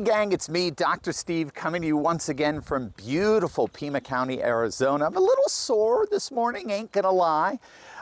Hey gang, it's me, Dr. Steve, coming to you once again from beautiful Pima County, Arizona. I'm a little sore this morning, ain't gonna lie.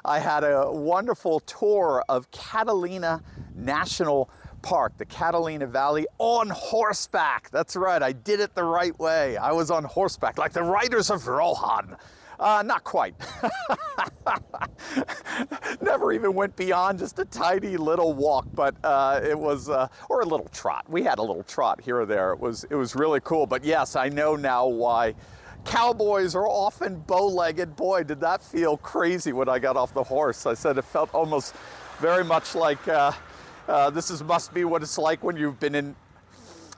I had a wonderful tour of Catalina National Park, the Catalina Valley, on horseback. That's right, I did it the right way. I was on horseback, like the riders of Rohan. Not quite. Never even went beyond just a tiny little walk, but it was, or a little trot. We had a little trot here or there. It was really cool. But yes, I know now why cowboys are often bow-legged. Boy, did that feel crazy when I got off the horse. I said it felt almost very much like must be what it's like when you've been in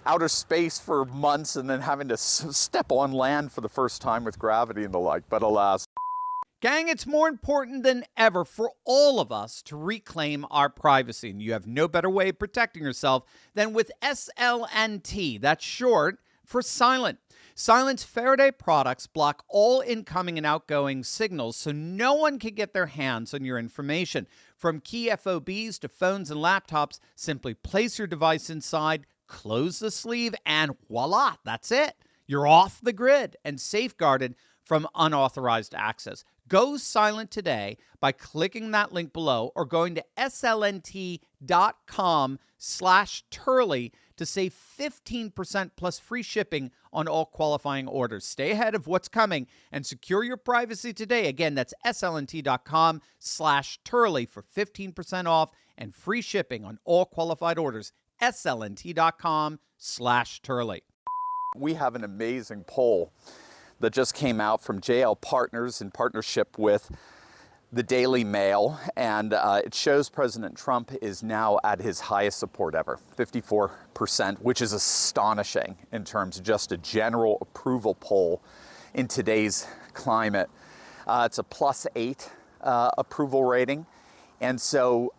outer space for months and then having to step on land for the first time with gravity and the like, but alas. Gang, it's more important than ever for all of us to reclaim our privacy, and you have no better way of protecting yourself than with SLNT. That's short for silent. Silent's Faraday products block all incoming and outgoing signals so no one can get their hands on your information. From key FOBs to phones and laptops, simply place your device inside, close the sleeve, and voila, that's it. You're off the grid and safeguarded from unauthorized access. Go silent today by clicking that link below or going to slnt.com/Turley to save 15% plus free shipping on all qualifying orders. Stay ahead of what's coming and secure your privacy today. Again, that's slnt.com/Turley for 15% off and free shipping on all qualified orders. slnt.com/Turley. We have an amazing poll that just came out from JL Partners in partnership with the Daily Mail, and it shows President Trump is now at his highest support ever, 54%, which is astonishing in terms of just a general approval poll in today's climate. It's a +8 approval rating. And so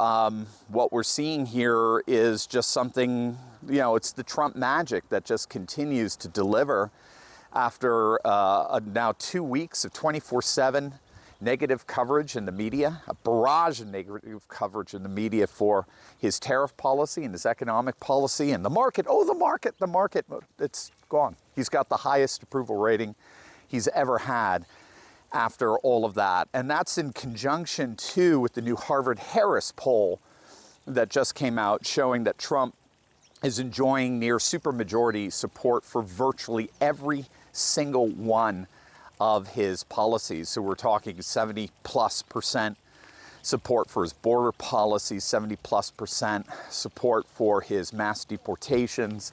what we're seeing here is just something, it's the Trump magic that just continues to deliver after now 2 weeks of 24/7 negative coverage in the media, a barrage of negative coverage in the media for his tariff policy and his economic policy and the market. Oh, the market, it's gone. He's got the highest approval rating he's ever had after all of that. And that's in conjunction too with the new Harvard-Harris poll that just came out showing that Trump is enjoying near supermajority support for virtually every single one of his policies. So we're talking 70+% support for his border policies, 70+% support for his mass deportations,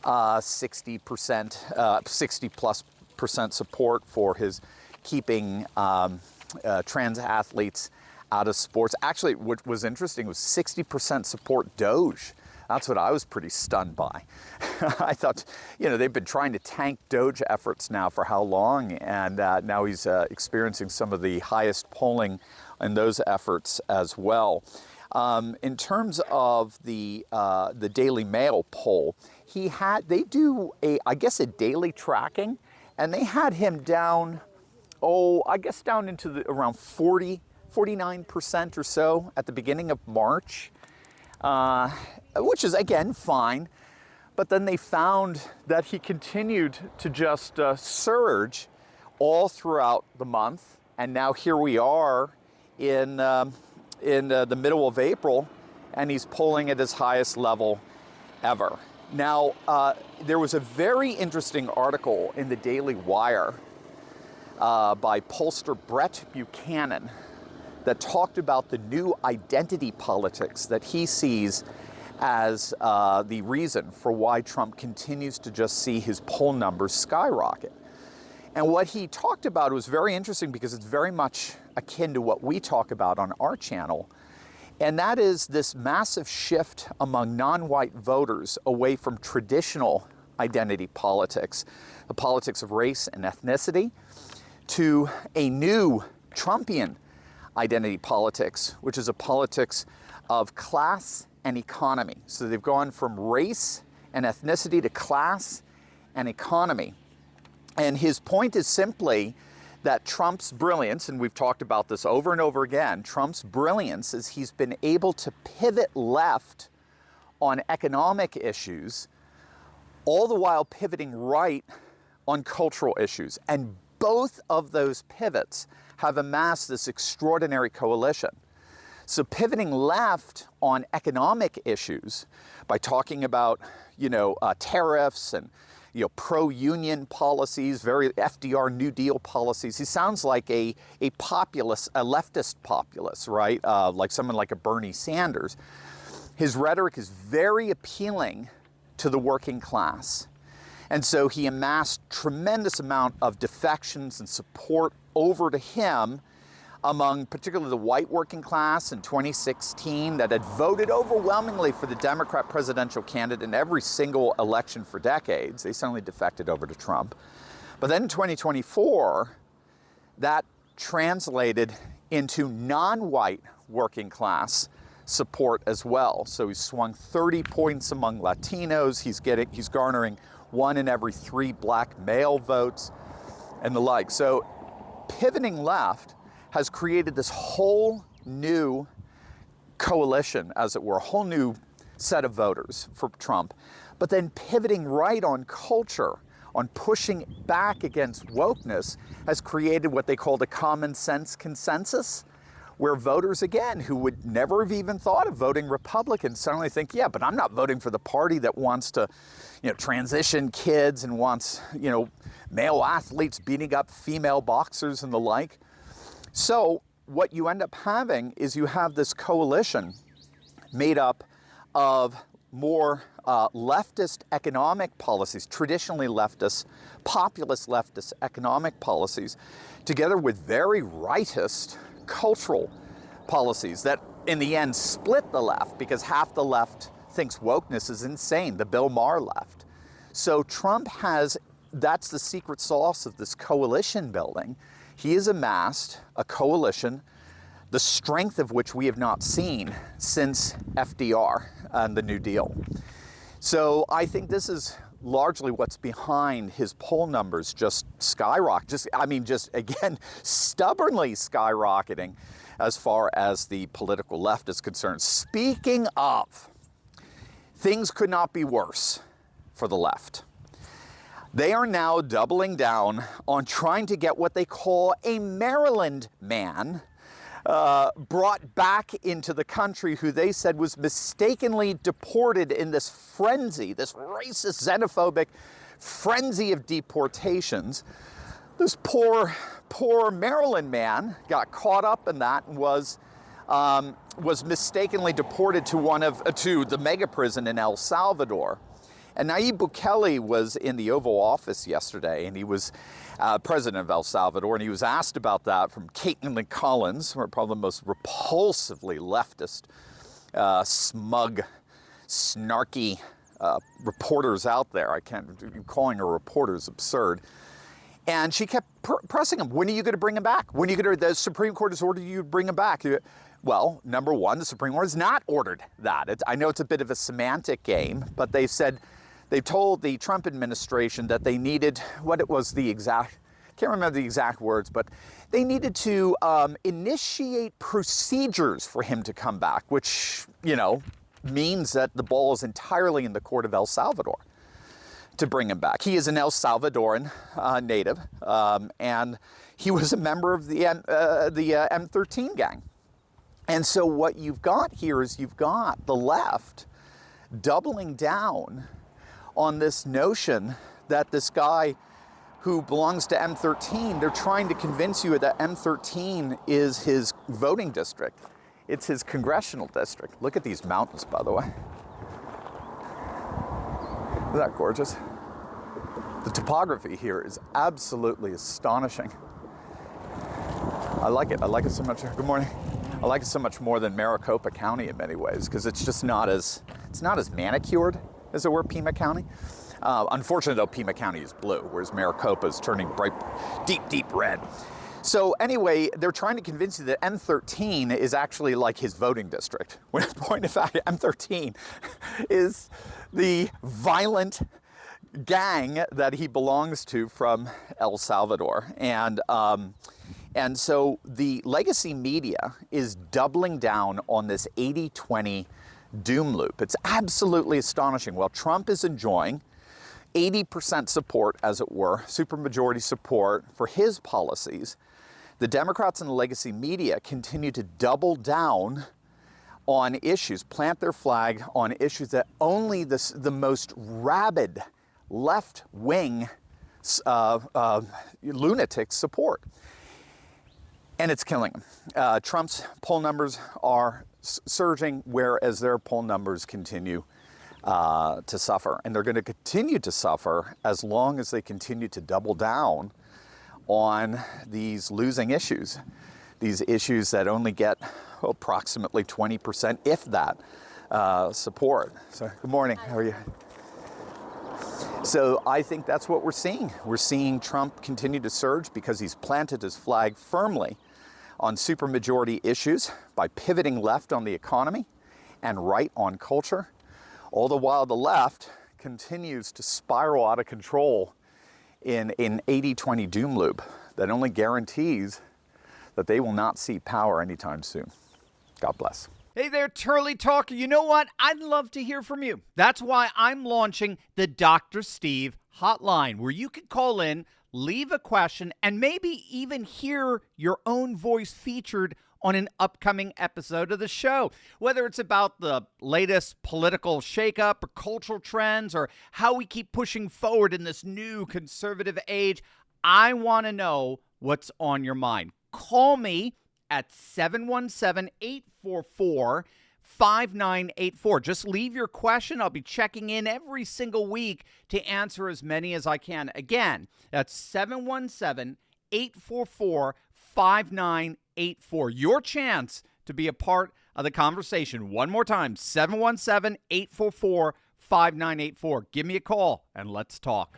60+% support for his keeping trans athletes out of sports. Actually, what was interesting was 60% support Doge. That's what I was pretty stunned by. I thought, they've been trying to tank Doge efforts now for how long, and now he's experiencing some of the highest polling in those efforts as well. In terms of the Daily Mail poll, they do a daily tracking, and they had him down, down into around 49% or so at the beginning of March. Which is, again, fine. But then they found that he continued to just surge all throughout the month. And now here we are in the middle of April, and he's polling at his highest level ever. Now, there was a very interesting article in the Daily Wire by pollster Brett Buchanan that talked about the new identity politics that he sees as the reason for why Trump continues to just see his poll numbers skyrocket. And what he talked about was very interesting because it's very much akin to what we talk about on our channel. And that is this massive shift among non-white voters away from traditional identity politics, the politics of race and ethnicity, to a new Trumpian identity politics, which is a politics of class and economy. So they've gone from race and ethnicity to class and economy. And his point is simply that Trump's brilliance, and we've talked about this over and over again, Trump's brilliance is he's been able to pivot left on economic issues all the while pivoting right on cultural issues. And both of those pivots have amassed this extraordinary coalition. So pivoting left on economic issues by talking about, tariffs and, pro-union policies, very FDR New Deal policies. He sounds like a populist, a leftist populist, right? Like someone like a Bernie Sanders. His rhetoric is very appealing to the working class. And so he amassed tremendous amount of defections and support over to him among particularly the white working class in 2016 that had voted overwhelmingly for the Democrat presidential candidate in every single election for decades. They suddenly defected over to Trump. But then in 2024, that translated into non-white working class support as well. So he swung 30 points among Latinos. He's garnering 1 in every 3 black male votes and the like. So pivoting left has created this whole new coalition, as it were, a whole new set of voters for Trump. But then pivoting right on culture, on pushing back against wokeness, has created what they called a common sense consensus, where voters, again, who would never have even thought of voting Republican suddenly think, yeah, but I'm not voting for the party that wants to, transition kids and wants, male athletes beating up female boxers and the like. So what you end up having is you have this coalition made up of more leftist economic policies, traditionally leftist, populist leftist economic policies, together with very rightist cultural policies that in the end split the left, because half the left thinks wokeness is insane, the Bill Maher left. So Trump that's the secret sauce of this coalition building. He has amassed a coalition, the strength of which we have not seen since FDR and the New Deal. So I think this is largely what's behind his poll numbers just skyrocket, just again, stubbornly skyrocketing as far as the political left is concerned. Speaking of, things could not be worse for the left. They are now doubling down on trying to get what they call a Maryland man brought back into the country who they said was mistakenly deported in this frenzy, this racist, xenophobic frenzy of deportations. This poor Maryland man got caught up in that and was mistakenly deported to the mega prison in El Salvador. And Nayib Bukele was in the Oval Office yesterday, and he was president of El Salvador, and he was asked about that from Caitlin Collins, who are probably the most repulsively leftist, smug, snarky reporters out there. Calling her reporters absurd. And she kept pressing him. When are you going to bring him back? The Supreme Court has ordered you to bring him back. Well, number one, the Supreme Court has not ordered that. I know it's a bit of a semantic game, but they've told the Trump administration that they needed, can't remember the exact words, but they needed to initiate procedures for him to come back, which, means that the ball is entirely in the court of El Salvador to bring him back. He is an El Salvadoran native, and he was a member of the M13 gang. And so what you've got here is you've got the left doubling down on this notion that this guy who belongs to M13, they're trying to convince you that M13 is his voting district. It's his congressional district. Look at these mountains, by the way. Isn't that gorgeous? The topography here is absolutely astonishing. I like it. I like it so much. Good morning. I like it so much more than Maricopa County in many ways, because it's just not as manicured as it were Pima County. Unfortunately, though, Pima County is blue, whereas Maricopa is turning bright, deep red. So anyway, they're trying to convince you that M13 is actually like his voting district, when in point of fact, M13 is the violent gang that he belongs to from El Salvador. And so the legacy media is doubling down on this 80-20 doom loop. It's absolutely astonishing. While Trump is enjoying 80% support, as it were, supermajority support for his policies, the Democrats and the legacy media continue to double down on issues, plant their flag on issues that only the most rabid left-wing lunatics support. And it's killing them. Trump's poll numbers are surging, whereas their poll numbers continue to suffer. And they're going to continue to suffer as long as they continue to double down on these losing issues. These issues that only get approximately 20%, if that, support. So, good morning. How are you? So I think that's what we're seeing. We're seeing Trump continue to surge because he's planted his flag firmly on supermajority issues by pivoting left on the economy and right on culture. All the while the left continues to spiral out of control in an 80-20 doom loop that only guarantees that they will not see power anytime soon. God bless. Hey there, Turley Talker. You know what? I'd love to hear from you. That's why I'm launching the Dr. Steve Hotline, where you can call in, leave a question, and maybe even hear your own voice featured on an upcoming episode of the show. Whether it's about the latest political shakeup or cultural trends or how we keep pushing forward in this new conservative age, I want to know what's on your mind. Call me at 717-844-5984. Just leave your question. I'll be checking in every single week to answer as many as I can. Again, that's 717-844-5984. Your chance to be a part of the conversation. One more time, 717-844-5984. Give me a call and let's talk.